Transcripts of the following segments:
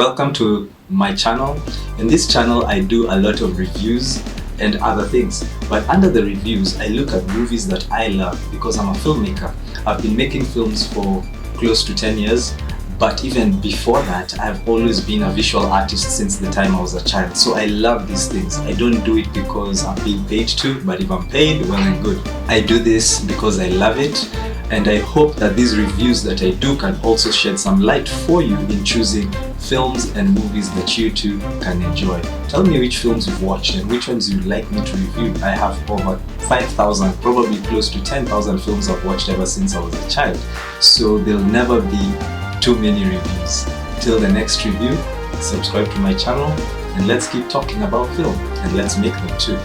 welcome to my channel. In this channel I do a lot of reviews and other things, but under the reviews I look at movies that I love because I'm a filmmaker. I've been making films for close to 10 years, but even before that I've always been a visual artist since the time I was a child. So I love these things. I don't do it because I'm being paid to, but if I'm paid, well and good. I do this because I love it, and I hope that these reviews that I do can also shed some light for you in choosing films and movies that you too can enjoy. Tell me which films you've watched and which ones you'd like me to review. I have over 5,000, probably close to 10,000 films I've watched ever since I was a child. So there'll never be too many reviews. Till the next review, subscribe to my channel and let's keep talking about film, and let's make them too.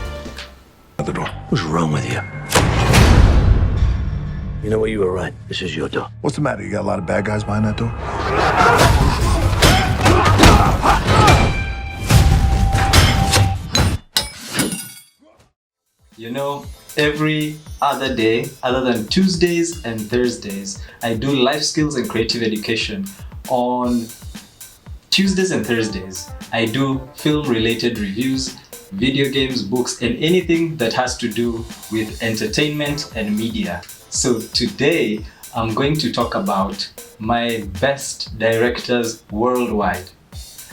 At the door. What's wrong with you? You know what? You were right. This is your door. What's the matter? You got a lot of bad guys behind that door? You know, every other day, other than Tuesdays and Thursdays, I do life skills and creative education. On Tuesdays and Thursdays, I do film-related reviews, video games, books, and anything that has to do with entertainment and media. So today, I'm going to talk about my best directors worldwide.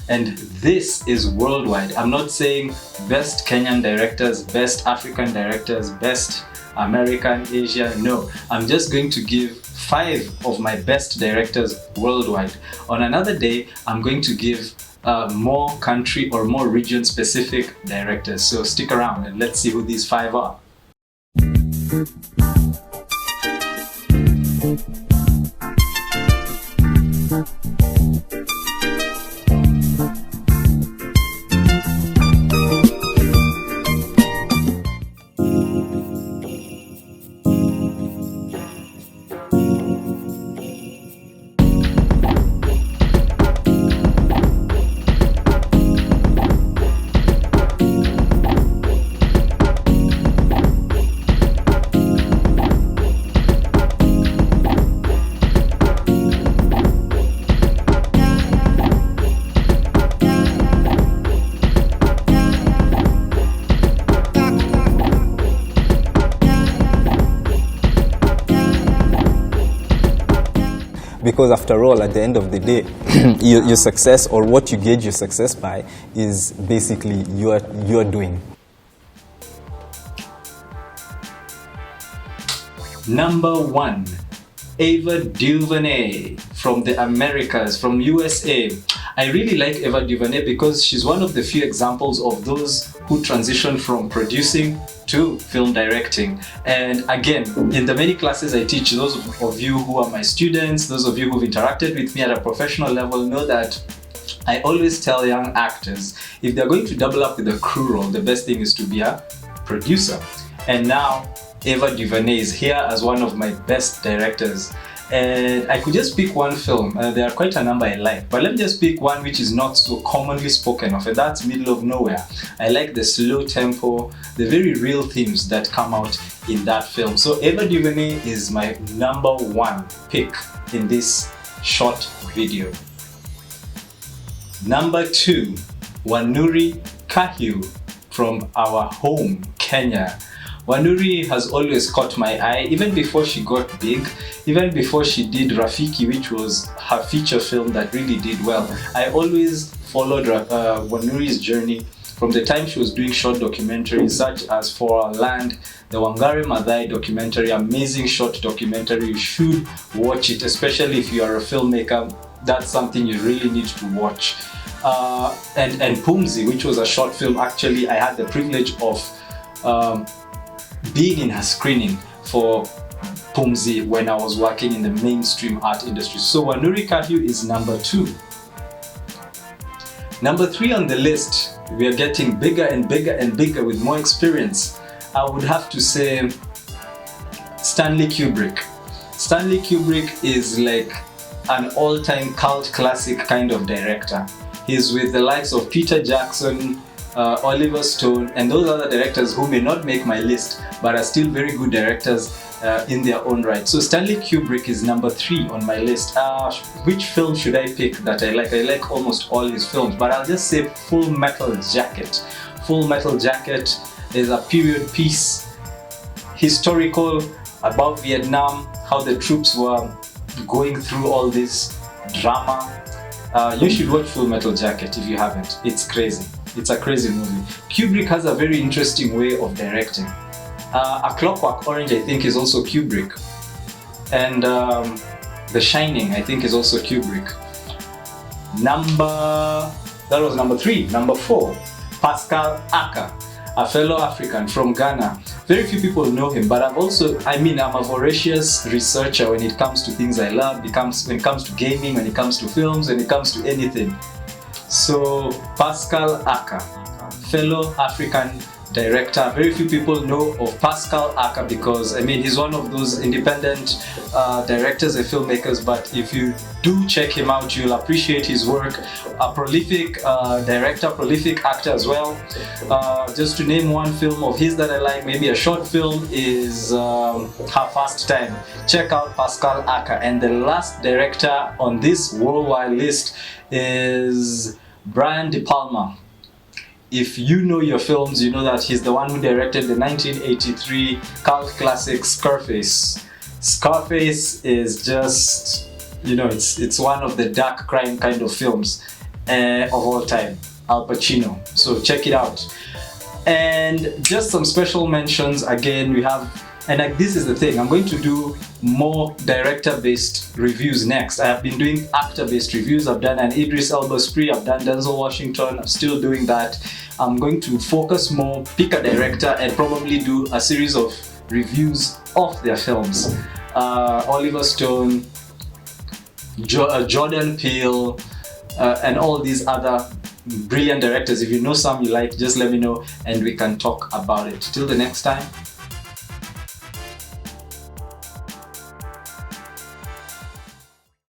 And this is worldwide. I'm not saying best Kenyan directors, best African directors, best American, Asia. No, I'm just going to give 5 of my best directors worldwide. On another day, I'm going to give more country or more region specific directors. So stick around and let's see who these 5 are. Because after all, at the end of the day, your success, or what you gauge your success by, is basically you're doing. Number 1, Ava DuVernay from the Americas, from USA. I really like Ava DuVernay because she's one of the few examples of those who transition from producing to film directing. And again, in the many classes I teach, those of you who are my students, those of you who've interacted with me at a professional level know that I always tell young actors, if they're going to double up with a crew role, the best thing is to be a producer. And now Ava DuVernay is here as one of my best directors. And I could just pick one film. There are quite a number I like, but let me just pick one which is not so commonly spoken of, and that's Middle of Nowhere. I like the slow tempo, the very real themes that come out in that film. So Ava DuVernay is my number 1 pick in this short video. Number 2, Wanuri Kahiu from our home, Kenya. Wanuri has always caught my eye, even before she got big, even before she did Rafiki, which was her feature film that really did well. I always followed Wanuri's journey from the time she was doing short documentaries such as For Our Land, the Wangari Maathai documentary, amazing short documentary. You should watch it, especially if you are a filmmaker. That's something you really need to watch. And Pumzi, which was a short film. Actually, I had the privilege of being in her screening for Pumzi when I was working in the mainstream art industry. So Wanuri Kahiu is number 2. Number 3 on the list, we are getting bigger and bigger and bigger with more experience. I would have to say Stanley Kubrick. Stanley Kubrick is like an all-time cult classic kind of director. He's with the likes of Peter Jackson, Oliver Stone, and those other directors who may not make my list but are still very good directors in their own right. So Stanley Kubrick is number 3 on my list. Which film should I pick that I like? I like almost all his films, but I'll just say Full Metal Jacket. Full Metal Jacket is a period piece, historical, about Vietnam, how the troops were going through all this drama. You should watch Full Metal Jacket if you haven't. It's crazy. It's a crazy movie. Kubrick has a very interesting way of directing. A Clockwork Orange, I think, is also Kubrick. And The Shining, I think, is also Kubrick. That was number 3. Number 4, Pascal Aka, a fellow African from Ghana. Very few people know him, but I'm a voracious researcher when it comes to things I love, when it comes to gaming, when it comes to films, when it comes to anything. So Pascal Aka, fellow African director. Very few people know of Pascal Aka because he's one of those independent directors and filmmakers, but if you do check him out, you'll appreciate his work. A prolific director, prolific actor as well. Just to name one film of his that I like, maybe a short film, is Her First Time. Check out Pascal Aka. And the last director on this worldwide list is Brian De Palma. If you know your films, you know that he's the one who directed the 1983 cult classic Scarface. Scarface is just, it's one of the dark crime kind of films of all time. Al Pacino. So check it out. And just some special mentions. Again, we have, and this is the thing, I'm going to do more director-based reviews next. I have been doing actor-based reviews. I've done an Idris Elba spree, I've done Denzel Washington, I'm still doing that. I'm going to focus more, pick a director, and probably do a series of reviews of their films. Oliver Stone, Jordan Peele, and all these other brilliant directors. If you know some you like, just let me know and we can talk about it. Till the next time,